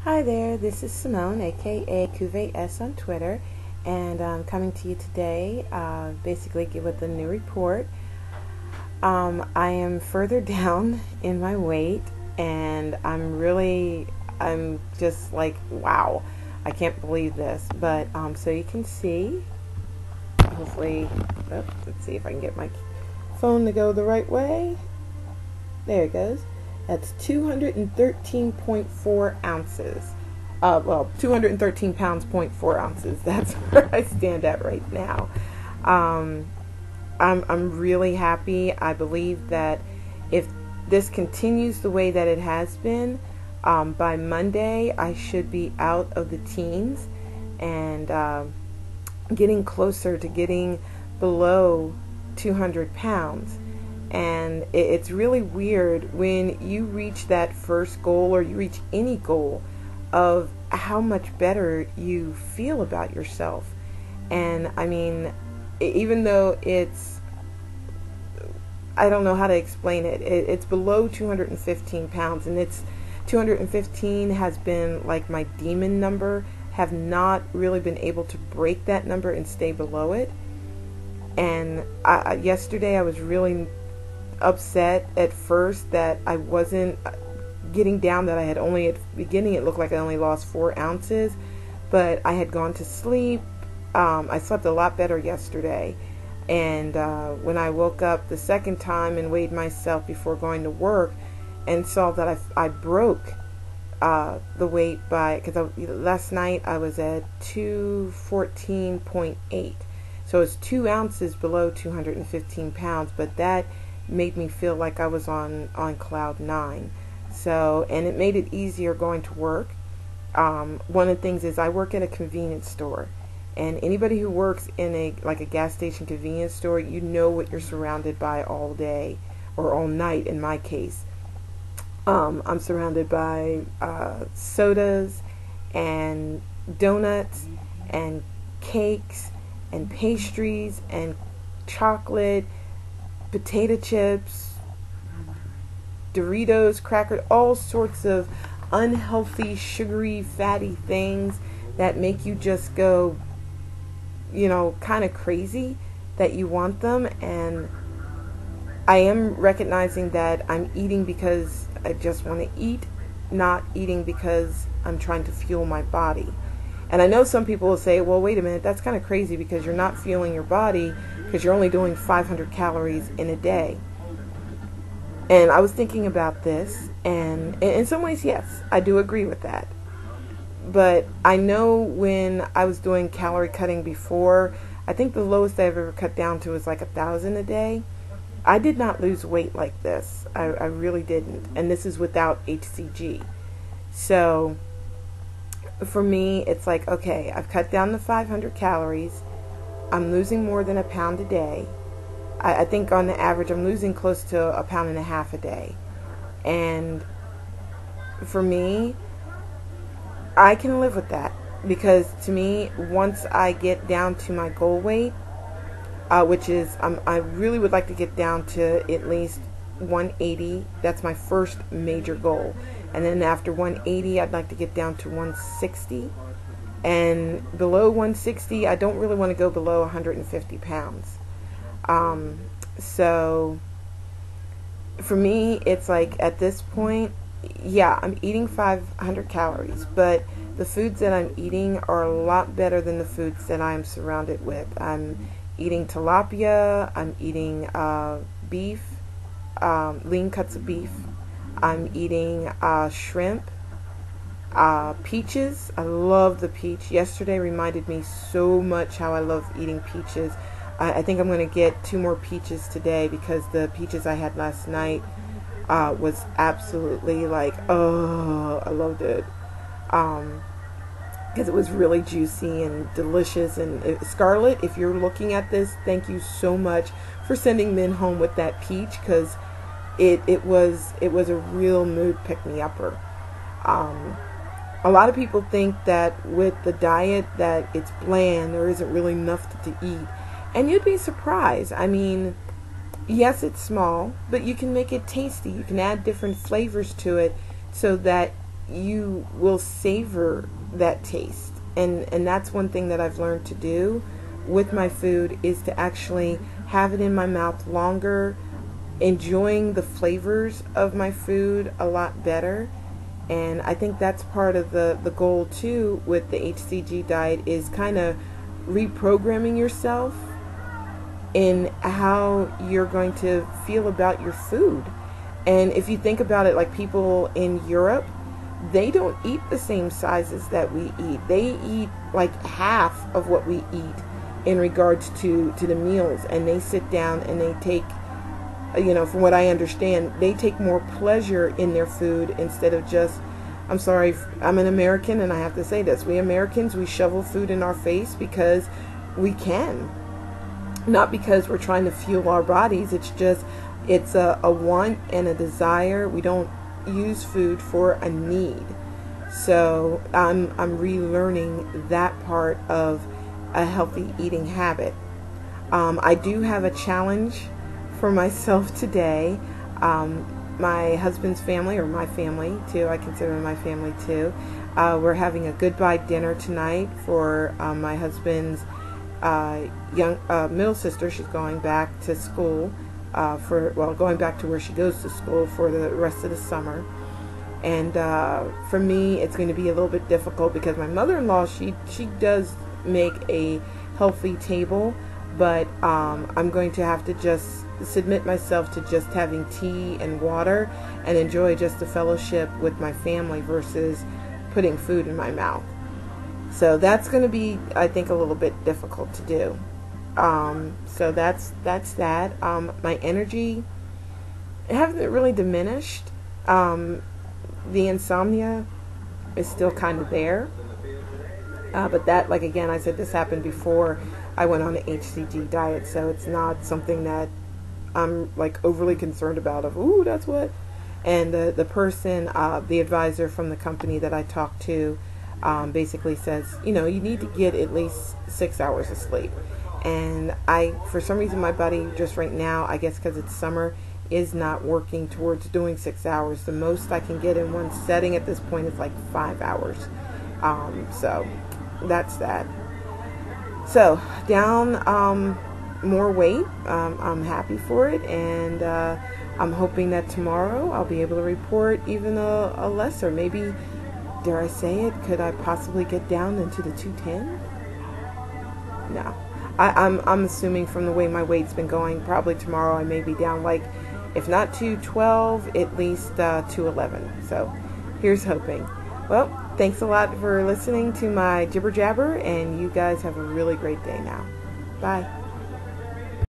Hi there, this is Simone, aka Cuvée S on Twitter, and I'm coming to you today basically with a new report. I am further down in my weight, and I'm just like, wow, I can't believe this. But so you can see, hopefully, let's see if I can get my phone to go the right way. There it goes. That's 213.4 ounces. 213 pounds, 0.4 ounces. That's where I stand at right now. I'm really happy. I believe that if this continues the way that it has been, by Monday I should be out of the teens and getting closer to getting below 200 pounds. And it's really weird when you reach that first goal, or you reach any goal, of how much better you feel about yourself. And I mean, even though I don't know how to explain it. It's below 215 pounds, and 215 has been like my demon number. Have not really been able to break that number and stay below it. And yesterday I was really upset at first that I wasn't getting down, that I had only, at the beginning it looked like I only lost 4 ounces, but I had gone to sleep. I slept a lot better yesterday, and when I woke up the second time and weighed myself before going to work and saw that I broke the weight by, because last night I was at 214.8, so it's 2 ounces below 215 pounds, but that made me feel like I was on cloud 9. So, and it made it easier going to work. One of the things is I work at a convenience store, and anybody who works in a gas station convenience store, you know what you're surrounded by all day, or all night in my case. I'm surrounded by sodas and donuts and cakes and pastries and chocolate, potato chips, Doritos, crackers, all sorts of unhealthy, sugary, fatty things that make you just go, kind of crazy that you want them. And I am recognizing that I'm eating because I just want to eat, not eating because I'm trying to fuel my body. And I know some people will say, well, wait a minute, that's kind of crazy because you're not fueling your body because you're only doing 500 calories in a day. And I was thinking about this, and in some ways, yes, I do agree with that. But I know when I was doing calorie cutting before, I think the lowest I've ever cut down to was like 1,000 a day. I did not lose weight like this. I really didn't. And this is without hCG. So for me, it's like, okay, I've cut down to 500 calories. I'm losing more than a pound a day. I think on the average, I'm losing close to 1.5 pounds a day. And for me, I can live with that, because to me, once I get down to my goal weight, which is, I really would like to get down to at least 180. That's my first major goal. And then after 180, I'd like to get down to 160. And below 160, I don't really want to go below 150 pounds. So for me, it's like at this point, yeah, I'm eating 500 calories, but the foods that I'm eating are a lot better than the foods that I'm surrounded with. I'm eating tilapia, I'm eating beef, lean cuts of beef, I'm eating shrimp, peaches. I love the peach. Yesterday reminded me so much how I love eating peaches. I think I'm going to get 2 more peaches today, because the peaches I had last night was absolutely like, oh, I loved it. Because it was really juicy and delicious. And Scarlett, if you're looking at this, thank you so much for sending Min home with that peach, because it was a real mood pick-me-upper. A lot of people think that with the diet that it's bland, there isn't really enough to eat. And you'd be surprised. I mean, yes, it's small, but you can make it tasty. You can add different flavors to it so that you will savor that taste. And that's one thing that I've learned to do with my food, is to actually have it in my mouth longer, enjoying the flavors of my food a lot better. And I think that's part of the goal too with the hCG diet, is kind of reprogramming yourself in how you're going to feel about your food. And if you think about it, like people in Europe, they don't eat the same sizes that we eat. They eat like half of what we eat in regards to the meals, and they sit down and they take, from what I understand, they take more pleasure in their food instead of just, I'm sorry, I'm an American and I have to say this, we Americans, we shovel food in our face because we can. Not because we're trying to fuel our bodies, it's a want and a desire. We don't use food for a need. So I'm relearning that part of a healthy eating habit. I do have a challenge for myself today. My husband's family, or my family too, I consider my family too, we're having a goodbye dinner tonight for my husband's young middle sister. She's going back to school going back to where she goes to school for the rest of the summer. And for me, it's going to be a little bit difficult because my mother-in-law, she does make a healthy table, but I'm going to have to just submit myself to just having tea and water and enjoy just the fellowship with my family versus putting food in my mouth. So that's going to be, I think, a little bit difficult to do. So that's that. My energy hasn't really diminished. The insomnia is still kind of there. But that, like again, I said this happened before I went on an hCG diet, so it's not something that I'm like overly concerned about of, ooh, that's what. And the person, the advisor from the company that I talked to, basically says, you need to get at least 6 hours of sleep. And for some reason, my body just right now, I guess because it's summer, is not working towards doing 6 hours. The most I can get in one setting at this point is like 5 hours. So that's that. So down more weight. I'm happy for it, and I'm hoping that tomorrow I'll be able to report even a lesser, maybe, dare I say it, could I possibly get down into the 210? No. I'm assuming from the way my weight's been going, probably tomorrow I may be down, like, if not 212, at least 211. So here's hoping. Well, thanks a lot for listening to my jibber jabber, and you guys have a really great day now. Bye.